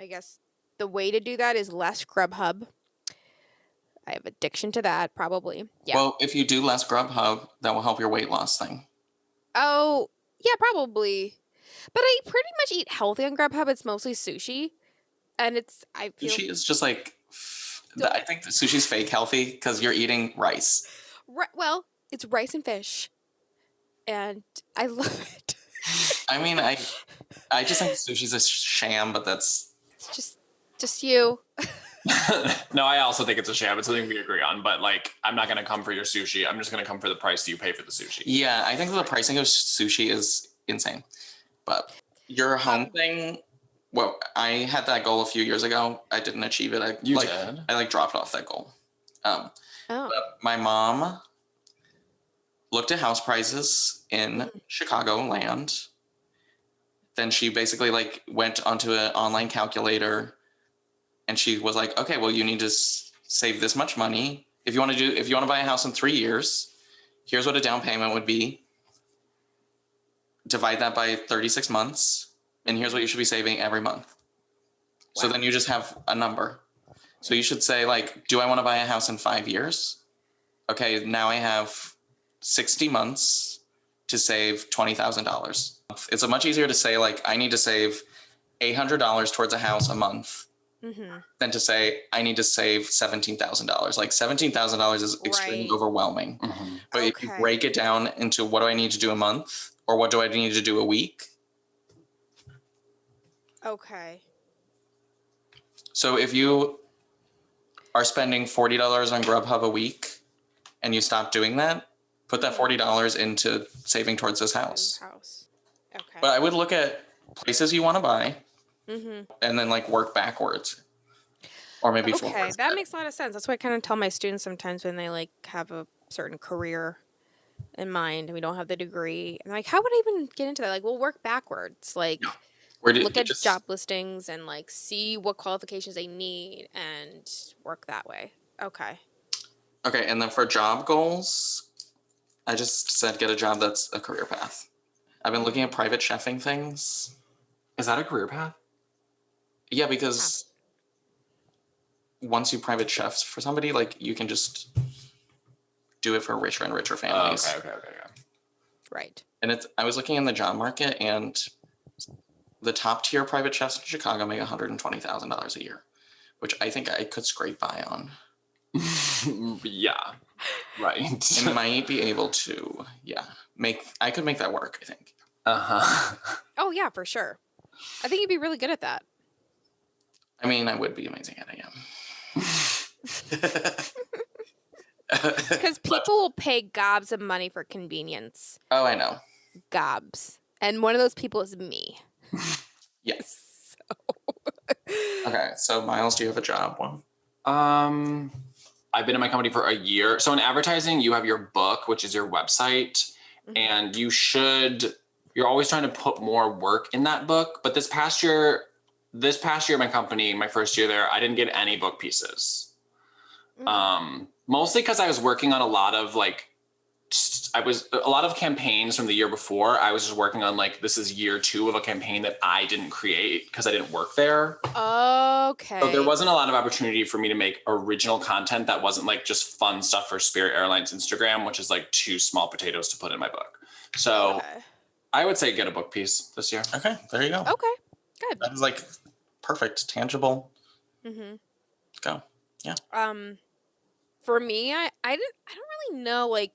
guess the way to do that is less Grubhub. I have addiction to that, probably. Yeah. Well, if you do less Grubhub, that will help your weight loss thing. Oh, yeah, probably. But I pretty much eat healthy on Grubhub. It's mostly sushi. And I feel... Sushi is just like I think the sushi's fake healthy because you're eating rice. Well, it's rice and fish, and I love it. I mean, I just think sushi's a sham, but that's It's just you. No, I also think it's a sham. It's something we agree on, but like, I'm not going to come for your sushi. I'm just going to come for the price you pay for the sushi. yeah. I think the pricing of sushi is insane, but your home thing. Well, I had that goal a few years ago. I didn't achieve it. I dropped off that goal. But my mom looked at house prices in Chicagoland. Then she basically like went onto an online calculator, and she was like, "Okay, well, you need to save this much money if you want to buy a house in 3 years. Here's what a down payment would be. Divide that by 36 months, and here's what you should be saving every month." Wow. So then you just have a number. So you should say like, "Do I want to buy a house in 5 years? Okay, now I have 60 months to save $20,000. It's much easier to say like, I need to save $800 towards a house a month than to say I need to save $17,000. Like $17,000 is extremely overwhelming. But if you break it down into what do I need to do a month or what do I need to do a week? Okay. So if you are spending $40 on Grubhub a week and you stop doing that, put that $40 into saving towards this house. Okay. But I would look at places you want to buy and then like work backwards. Or maybe forwards. That makes a lot of sense. That's what I kind of tell my students sometimes when they like have a certain career in mind and we don't have the degree. And like, how would I even get into that? Like, we'll work backwards. Like, look at job listings and like see what qualifications they need and work that way. Okay. Okay, and then for job goals, I just said get a job that's a career path. I've been looking at private chefing things. Is that a career path? Yeah, because once you private chefs for somebody, like you can just do it for richer and richer families. Okay. Right. And I was looking in the job market, and the top tier private chefs in Chicago make $120,000 a year, which I think I could scrape by on. Yeah. Right. And might be able to, I could make that work, I think. Oh, yeah, for sure. I think you'd be really good at that. I mean, I would be amazing at it, Because people will pay gobs of money for convenience. Oh, I know. Gobs. And one of those people is me. Yes. Okay, so Miles, do you have a job one? I've been in my company for a year. So in advertising, you have your book, which is your website, and you're always trying to put more work in that book. But this past year, my company, my first year there, I didn't get any book pieces. Mostly because I was working on a lot of campaigns from the year before. I was just working on like, this is year 2 of a campaign that I didn't create because I didn't work there. Okay. So there wasn't a lot of opportunity for me to make original content that wasn't like just fun stuff for Spirit Airlines Instagram, which is like 2 small potatoes to put in my book. So I would say get a book piece this year. Okay, there you go. Okay, good. That was like perfect, tangible. Go. Yeah. For me, I don't really know. Like,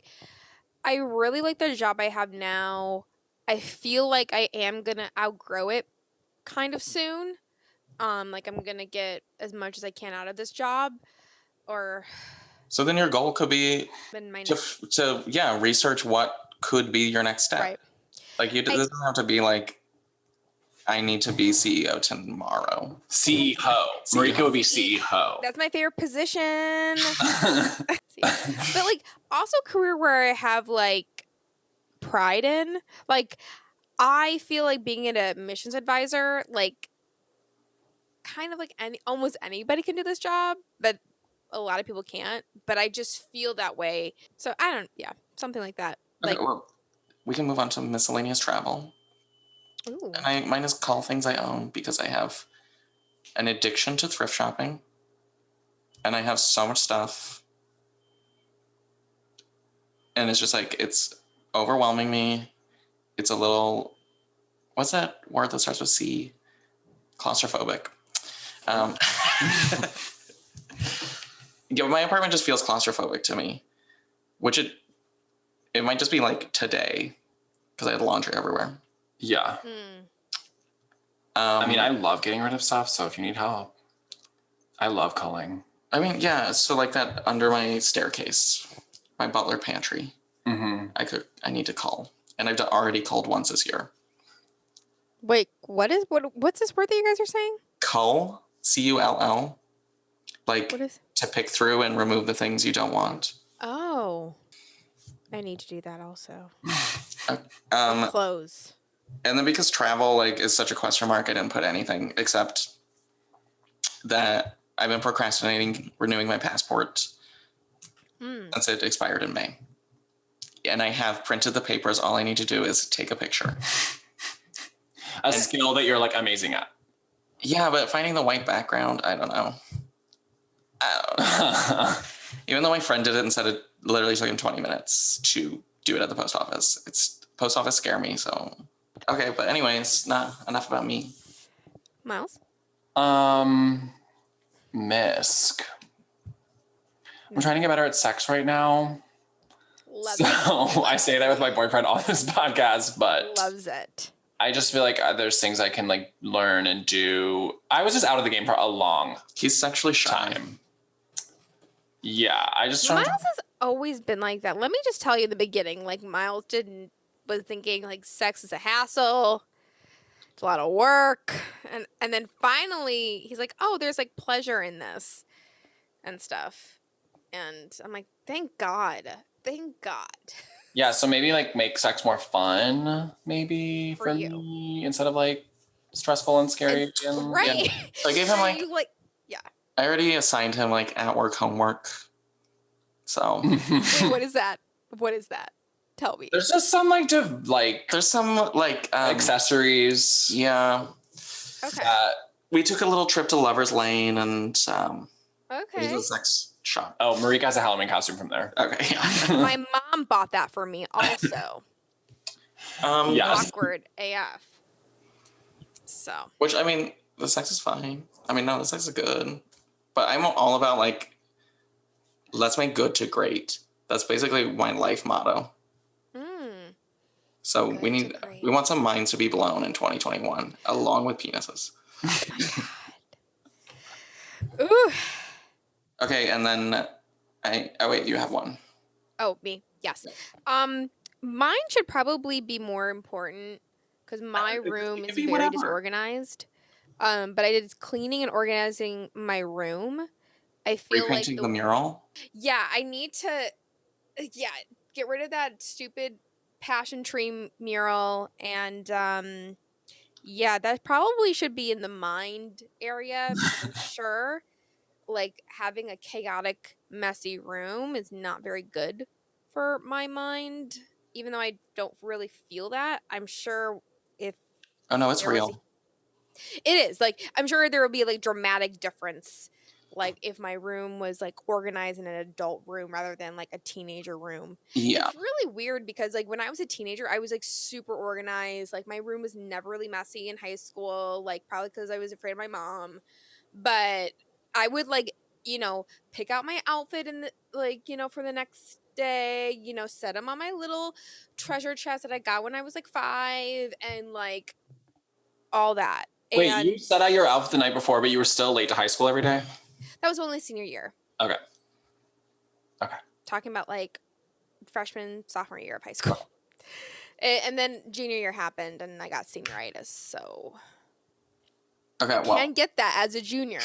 I really like the job I have now. I feel like I am gonna outgrow it kind of soon. Like I'm gonna get as much as I can out of this job, So then your goal could be to research what could be your next step. Right. Like it doesn't have to be like, I need to be CEO tomorrow. CEO. Marika would be CEO. That's my favorite position. But like also career where I have like pride in. Like I feel like being an admissions advisor, like kind of like almost anybody can do this job, but a lot of people can't. But I just feel that way. So something like that. Okay, well, we can move on to miscellaneous travel. Ooh. And mine is call things I own because I have an addiction to thrift shopping. And I have so much stuff. And it's just like, it's overwhelming me. It's a little, what's that word that starts with C? Claustrophobic. Yeah, my apartment just feels claustrophobic to me, which it might just be like today because I had laundry everywhere. Yeah. I mean, I love getting rid of stuff, so if you need help, I love culling. I mean, yeah, so like that under my staircase, my butler pantry, I need to cull. And I've already culled once this year. Wait, what's this word that you guys are saying? Cull, C-U-L-L, like What is? to pick through and remove the things you don't want. Oh, I need to do that also. Clothes. And then because travel like is such a question mark, I didn't put anything except that I've been procrastinating renewing my passport since it expired in May. And I have printed the papers. All I need to do is take a picture. A skill that you're like amazing at. Yeah, but finding the white background, I don't know. Even though my friend did it and said it literally took him 20 minutes to do it at the post office. Post office scare me, so. Okay, but anyways, not enough about me. Miles? Misk. I'm trying to get better at sex right now. Loves So I say that with my boyfriend on this podcast, but Loves it. I just feel like there's things I can like learn and do. I was just out of the game for a long He's sexually shy. time. Yeah, I just Miles has always been like that. Let me just tell you in the beginning, like Miles was thinking like sex is a hassle. It's a lot of work. And then finally he's like, oh, there's like pleasure in this and stuff. And I'm like, thank God. Thank God. Yeah, so maybe like make sex more fun, maybe For for you. me, instead of like stressful and scary. And, Right. yeah. So I gave him like, You, like I already assigned him like at work homework. So wait, what is that? What is that? Tell me. There's just some like there's some like accessories. Yeah. Okay. We took a little trip to Lover's Lane and it was Okay. a sex shop. Oh, Marika has a Halloween costume from there. Okay. My mom bought that for me also. Yeah. Awkward AF. So. Which I mean, the sex is fine. I mean, no, the sex is good. But I'm all about like, let's make good to great. That's basically my life motto. So Good we to great. want some minds to be blown in 2021, along with penises. Ooh. Okay, and then wait, you have one. Oh, me. Yes. Mine should probably be more important because my room could is be very whatever. disorganized. But I did cleaning and organizing my room. I feel like Repainting the mural. yeah, I need to get rid of that stupid passion tree mural and yeah, that probably should be in the mind area because I'm sure like having a chaotic, messy room is not very good for my mind. Even though I don't really feel that, I'm sure if Oh no, it's there was real. it is like I'm sure there will be like dramatic difference, like if my room was like organized in an adult room rather than like a teenager room. Yeah. It's really weird because like when I was a teenager, I was like super organized. Like my room was never really messy in high school, like probably because I was afraid of my mom. But I would like, pick out my outfit and like, for the next day, set them on my little treasure chest that I got when I was like 5 and like all that. Wait, And you set out your outfit the night before, but you were still late to high school every day? that was only senior year. Okay. Talking about like freshman, sophomore year of high school. And then junior year happened and I got senioritis. So Okay, well, can't get that as a junior.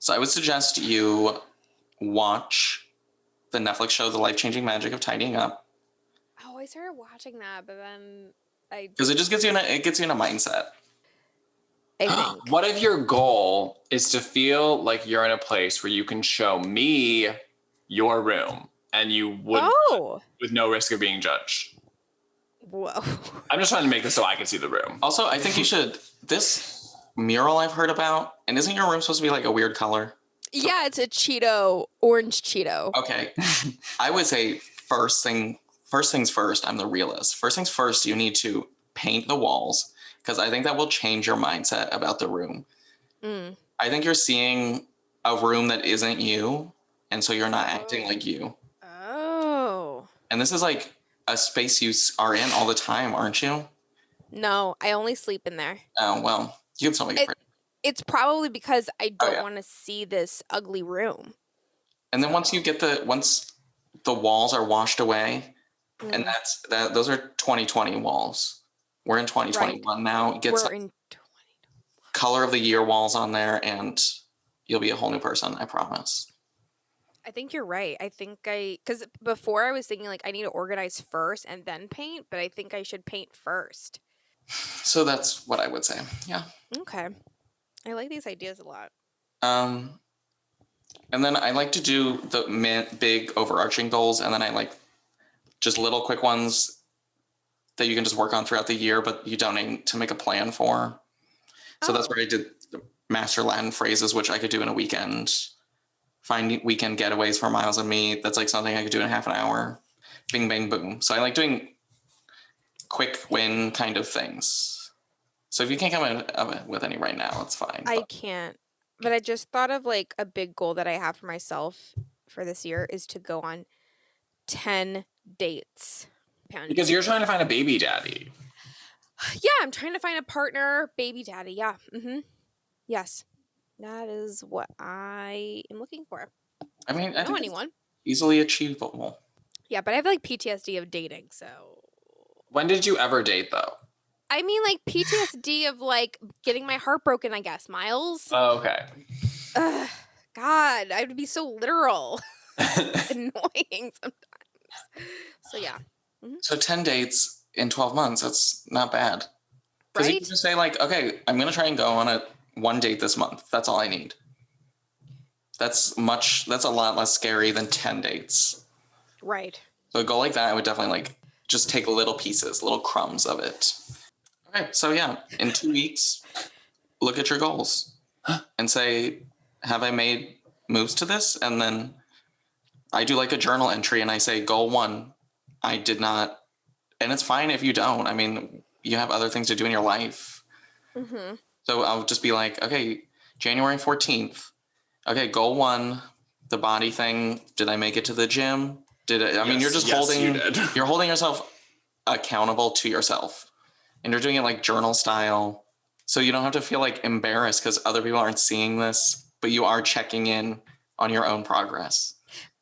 so I would suggest you watch the Netflix show The Life-Changing Magic of Tidying Up. Oh, I started watching that, but then Because it just gets you in a mindset. I think. What if your goal is to feel like you're in a place where you can show me your room and you would with no risk of being judged? Whoa. I'm just trying to make this so I can see the room. Also, I think you should, this mural I've heard about, and isn't your room supposed to be like a weird color? Yeah, it's a Cheeto, orange Cheeto. Okay. I would say first things first, I'm the realist. First things first, you need to paint the walls because I think that will change your mindset about the room. I think you're seeing a room that isn't you, and so you're not acting like you. Oh. And this is like a space you are in all the time, aren't you? No, I only sleep in there. Oh, well, you can still make it pretty. It's probably because I don't yeah. want to see this ugly room. And then once the walls are washed away, and those are 2020 walls. We're in 2021 now. Get some in color of the year walls on there, and you'll be a whole new person, I promise. I think you're right. I think because before I was thinking like I need to organize first and then paint, but I think I should paint first. So that's what I would say. Yeah. Okay. I like these ideas a lot. And then I like to do the big overarching goals, and then I like just little quick ones that you can just work on throughout the year, but you don't need to make a plan for. So that's where I did the master Latin phrases, which I could do in a weekend. Find weekend getaways for Miles and me. That's like something I could do in half an hour. Bing, bang, boom. So I like doing quick win kind of things. So if you can't come up with any right now, it's fine. I can't. But I just thought of like a big goal that I have for myself for this year is to go on 10 dates. Because you're trying to find a baby daddy. Yeah, I'm trying to find a partner, baby daddy. Yeah. Mm-hmm. Yes. That is what I am looking for. I mean, I know think anyone. Easily achievable. Yeah, but I have like PTSD of dating, so. When did you ever date, though? I mean, like PTSD of like getting my heart broken, I guess, Miles. Oh, okay. Ugh, God, I would be so literal. Annoying sometimes. So, yeah. Mm-hmm. So 10 dates in 12 months, that's not bad. Because you Right? can just say like, okay, I'm going to try and go on one date this month. That's all I need. That's a lot less scary than 10 dates. Right. So a goal like that, I would definitely like just take little pieces, little crumbs of it. Okay, so yeah, in 2 weeks, look at your goals and say, have I made moves to this? And then I do like a journal entry and I say, goal 1, I did not. And it's fine if you don't. I mean, you have other things to do in your life. Mm-hmm. So I'll just be like, okay, January 14th. Okay, goal 1, the body thing. Did I make it to the gym? I mean, you're just you're holding yourself accountable to yourself. And you're doing it like journal style. So you don't have to feel like embarrassed because other people aren't seeing this, but you are checking in on your own progress.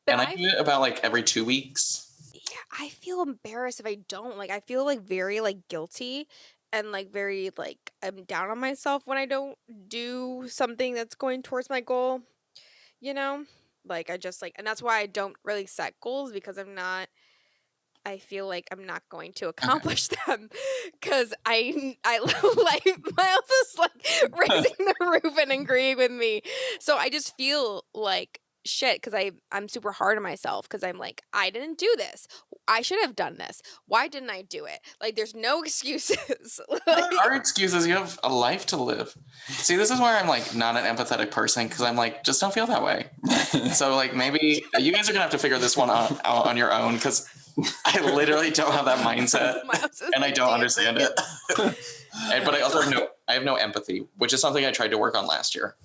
But and I do it about like every 2 weeks. Yeah, I feel embarrassed if I don't. Like, I feel like very like guilty and like very like I'm down on myself when I don't do something that's going towards my goal. You know? Like I just like, and that's why I don't really set goals because I feel like I'm not going to accomplish them because I like Miles is like raising the roof and agreeing with me. So I just feel like shit because I'm super hard on myself because I'm like, I didn't do this. I should have done this. Why didn't I do it? Like there's no excuses. There are excuses. You have a life to live. See, this is where I'm like not an empathetic person because I'm like, just don't feel that way. So like maybe you guys are gonna have to figure this one out on your own because I literally don't have that mindset and I don't understand it. But I also have no empathy, which is something I tried to work on last year.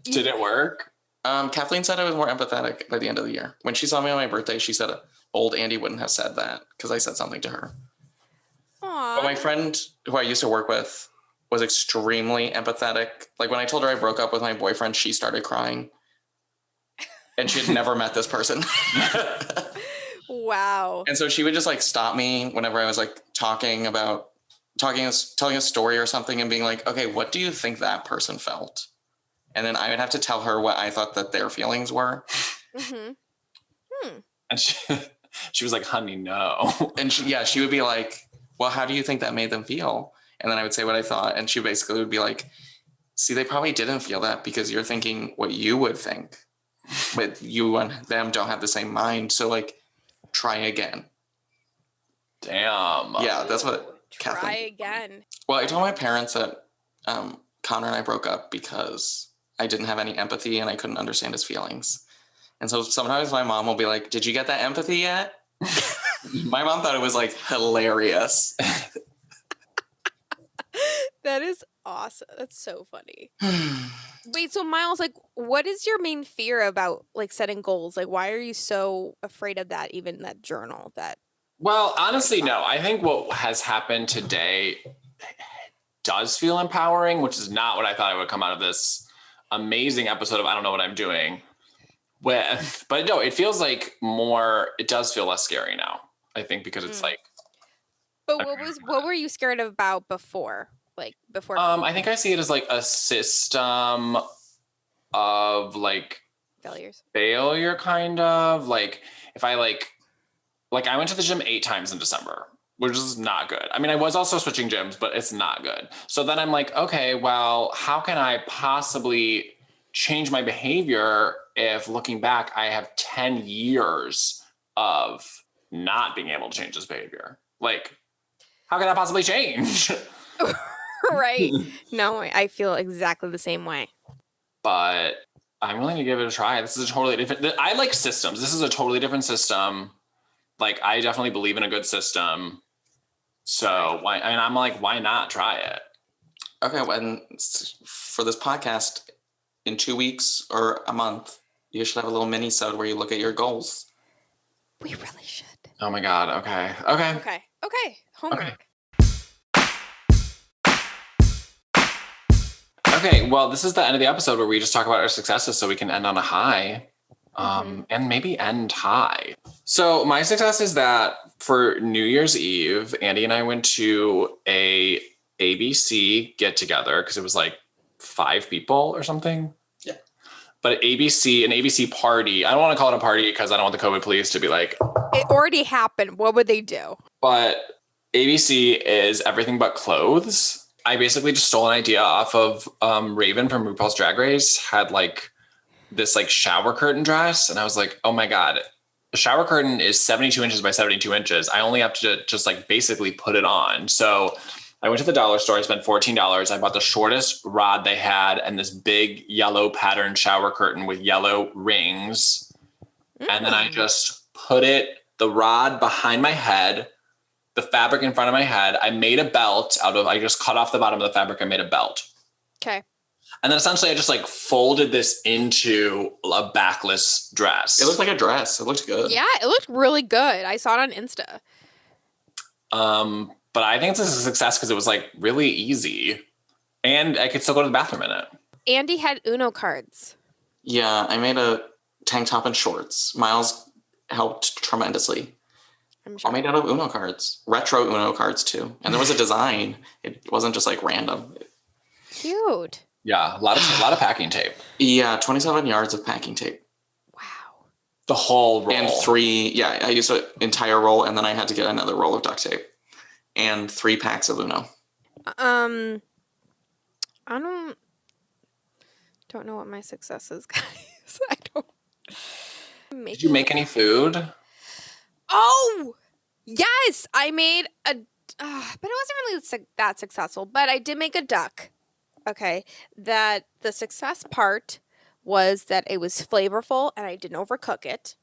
Did it work? Kathleen said I was more empathetic by the end of the year. When she saw me on my birthday, she said old Andy wouldn't have said that because I said something to her. Aww. But my friend who I used to work with was extremely empathetic. Like when I told her I broke up with my boyfriend, she started crying. And she had never met this person. Wow. And so she would just like stop me whenever I was like telling a story or something and being like, okay, what do you think that person felt? And then I would have to tell her what I thought that their feelings were. Mm-hmm. And she was like, honey, no. And she would be like, well, how do you think that made them feel? And then I would say what I thought. And she basically would be like, see, they probably didn't feel that because you're thinking what you would think. But you and them don't have the same mind. So like, try again. Damn. Yeah, that's what Try Kathleen. again. Well, I told my parents that Connor and I broke up because I didn't have any empathy and I couldn't understand his feelings. And so sometimes my mom will be like, did you get that empathy yet? My mom thought it was like hilarious. That is awesome. That's so funny. Wait, so Miles, like, what is your main fear about like setting goals? Like, why are you so afraid of that? Even that journal that. Well, honestly, no. I think what has happened today does feel empowering, which is not what I thought I would come out of this amazing episode of I Don't Know What I'm Doing with. But no, it feels like more, it does feel less scary now, I think, because it's like. But what were you scared about before? Like before? I think I see it as like a system of like failure, kind of. Like if I like I went to the gym 8 times in December, which is not good. I mean, I was also switching gyms, but it's not good. So then I'm like, okay, well, how can I possibly change my behavior if looking back, I have 10 years of not being able to change this behavior? Like, how can that possibly change? Right. No, I feel exactly the same way. But I'm willing to give it a try. This is a totally different, I like systems. This is a totally different system. Like, I definitely believe in a good system. So I'm like, why not try it? Okay, well, for this podcast, in 2 weeks or a month, you should have a little mini-sode where you look at your goals. We really should. Oh my God. Okay. Homework. Okay. Okay, well, this is the end of the episode where we just talk about our successes so we can end on a high. And maybe end high. So my success is that for New Year's Eve, Andy and I went to a ABC get together because it was like 5 people or something. Yeah. But an ABC party. I don't want to call it a party because I don't want the COVID police to be like, it already happened. What would they do? But ABC is everything but clothes. I basically just stole an idea off of Raven from RuPaul's Drag Race, had like this like shower curtain dress. And I was like, oh my God, the shower curtain is 72 inches by 72 inches. I only have to just like basically put it on. So I went to the dollar store. I spent $14. I bought the shortest rod they had and this big yellow patterned shower curtain with yellow rings. And then I just put the rod behind my head, the fabric in front of my head. I made a belt I just cut off the bottom of the fabric. I made a belt. Okay. And then essentially I just like folded this into a backless dress. It looked like a dress. It looked good. Yeah, it looked really good. I saw it on Insta. But I think it's a success because it was like really easy. And I could still go to the bathroom in it. Andy had Uno cards. Yeah, I made a tank top and shorts. Miles helped tremendously. I'm sure. All made out of Uno cards. Retro Uno cards too. And there was a design. It wasn't just like random. Cute. Yeah, a lot of packing tape. Yeah, 27 yards of packing tape. Wow. The whole roll. And 3, I used an entire roll and then I had to get another roll of duct tape. And 3 packs of Uno. I don't know what my success is, guys. I don't. Did you make any food? Oh, yes. I made but it wasn't really that successful, but I did make a duck. Okay. That the success part was that it was flavorful and I didn't overcook it.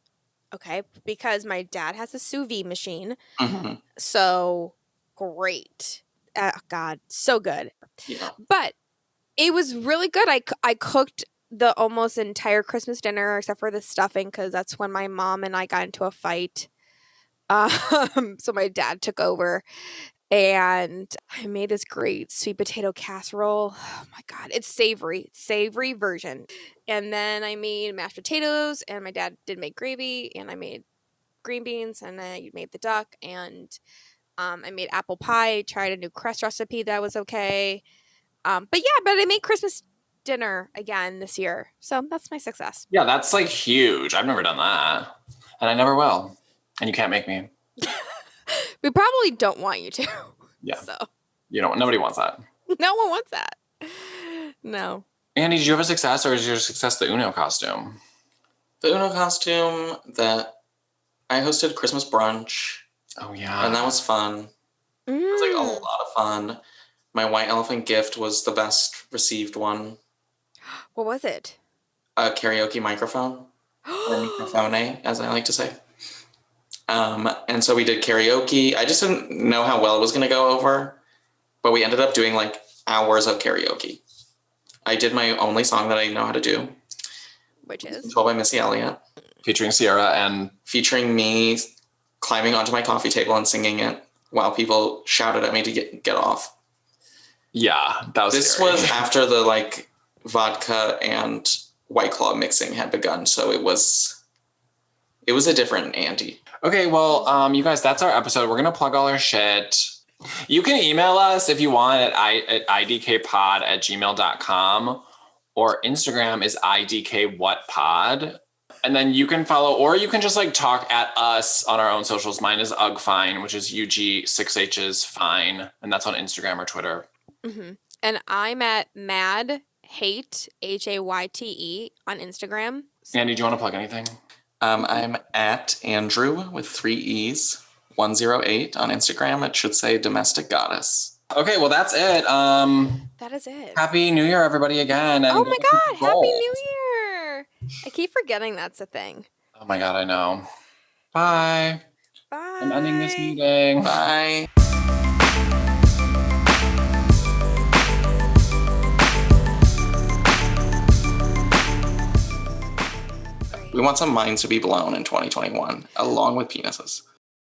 Okay. Because my dad has a sous vide machine. Mm-hmm. So great. God, so good. Yeah. But it was really good. I cooked the almost entire Christmas dinner except for the stuffing because that's when my mom and I got into a fight. So my dad took over and I made this great sweet potato casserole. Oh my God. It's savory version. And then I made mashed potatoes and my dad did make gravy and I made green beans and I made the duck and I made apple pie. Tried a new crust recipe that was okay. But I made Christmas dinner again this year. So that's my success. Yeah, that's like huge. I've never done that. And I never will. And you can't make me. We probably don't want you to. Yeah. So nobody wants that. no one wants that. No. Andy, did you have a success or is your success the Uno costume? The Uno costume that I hosted Christmas brunch. Oh yeah. And that was fun. It was like a lot of fun. My white elephant gift was the best received one. What was it? A karaoke microphone. Or microphone, as I like to say. And so we did karaoke. I just didn't know how well it was going to go over. But we ended up doing like hours of karaoke. I did my only song that I know how to do, Which is? Control by Missy Elliott, Featuring Sierra and featuring me climbing onto my coffee table and singing it while people shouted at me to get off. yeah, that was This scary. was after the like vodka and White Claw mixing had begun, so it was a different Andy. Okay, well, you guys, that's our episode. We're gonna plug all our shit. You can email us if you want at idkpod@gmail.com, or Instagram is idkwhatpod. And then you can follow, or you can just like talk at us on our own socials. Mine is UGFine, which is UG6H's fine. And that's on Instagram or Twitter. Mm-hmm. And I'm at Mad Hate, HAYTE, on Instagram. Andy, do you want to plug anything? I'm at Andrew with 3 E's, 108 on Instagram. It should say Domestic Goddess. Okay, well, that's it. That is it. Happy New Year, everybody, again. And Oh my God, Happy goals. New Year. I keep forgetting that's a thing. Oh my God, I know. Bye. Bye. I'm ending this meeting. Bye. We want some minds to be blown in 2021, along with penises.